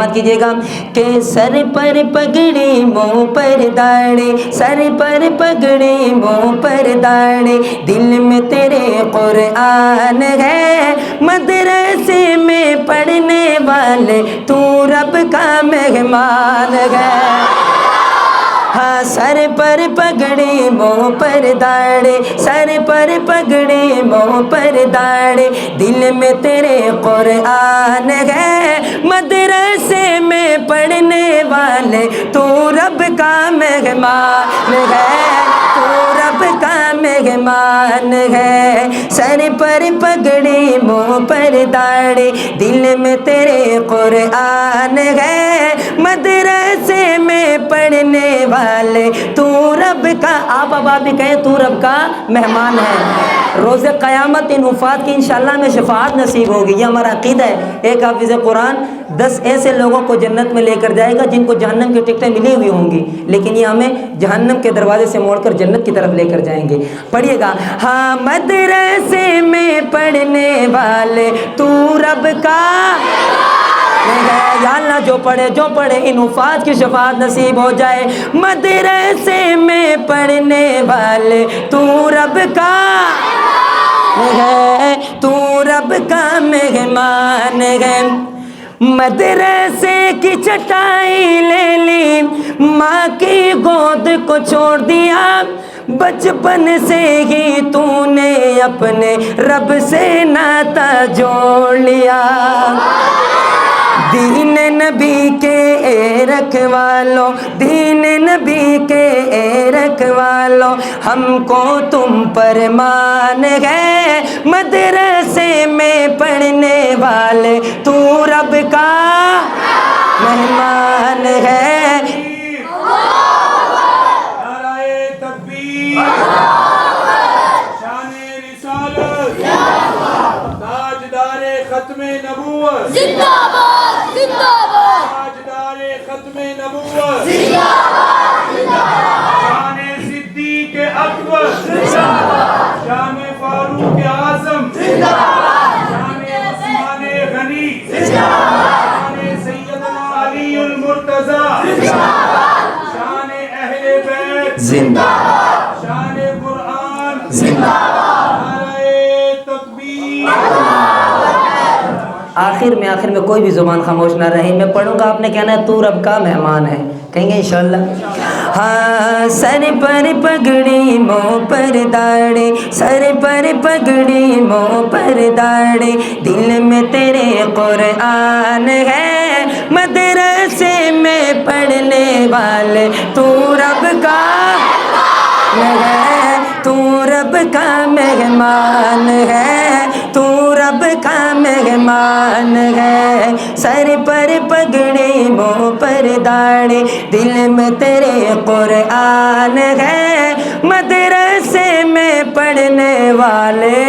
سماعت کیجیے گا کہ سر پر پگڑی منہ پر داڑھی، سر پر پگڑی منہ پر داڑھی، دل میں تیرے قرآن ہے، مدرسے میں پڑھنے والے تو رب کا مہمان ہے۔ ہاں سر پر پگڑی منہ پر داڑھی، سر پر پگڑی منہ پر داڑھی، دل میں تیرے قرآن ہے، مدرسے میں پڑھنے والے تو رب کا مہمان ہے، تو رب کا مہمان ہے۔ سر پر پگڑی منہ پر داڑھی، دل میں تیرے قرآن ہے، مدرسے میں پڑھنے والے تو رب کا، آپ اب آپ بھی کہیں تو رب کا مہمان ہے۔ روز قیامت ان وفات کی انشاءاللہ میں شفاعت نصیب ہوگی، یہ ہمارا عقیدہ ہے۔ ایک حافظ قرآن 10 ایسے لوگوں کو جنت میں لے کر جائے گا جن کو جہنم کی ٹکٹیں ملی ہوئی ہوں گی، لیکن یہ ہمیں جہنم کے دروازے سے موڑ کر جنت کی طرف لے کر جائیں گے۔ پڑھیے گا، ہاں مدرسے میں پڑھنے والے تو رب کا یا اللہ جو پڑھے ان حفاظ کی شفاعت نصیب ہو جائے۔ مدرسے میں پڑھنے والے تو رب کا ہے، تو رب کا مہمان ہے۔ مدرسے کی چٹائی لے لی، ماں کی گود کو چھوڑ دیا، بچپن سے ہی تو نے اپنے رب سے ناتا جوڑ لیا۔ دین نبی کے اے رکھوالو، دین نبی کے اے رکھوالو، ہم کو تم پر مان ہے، مدرسے میں پڑھنے والے تو رب کا مہمان ہے۔ نعرہ تکبیر، شان رسالت، تاجدار ختم نبوت، زندہ باد زندہ باد، تاجدار ختم نبوت، زندہ باد زندہ باد، شان صدیق اکبر، شان فاروق اعظم، شان عثمان غنی، شان سیدنا علی المرتضی، شان اہل بیت، زندہ شان قرآن، زندہ نعرہ تکبیر۔ آخر میں کوئی بھی زبان خاموش نہ رہے، میں پڑھوں گا، آپ نے کہنا ہے تو رب کا مہمان ہے، کہیں گے انشاءاللہ۔ ہاں سر پر پگڑی منہ پر داڑھی، سر پر پگڑی منہ پر داڑھی، دل میں تیرے قرآن ہے، مدرسے میں پڑھنے والے تو رب کا ہے، تو رب کا مہمان ہے، تو رب کا مہمان ہے۔ سر پر پگڑی منہ پر داڑھی، دل میں تیرے قرآن ہے، مدرسے میں پڑھنے والے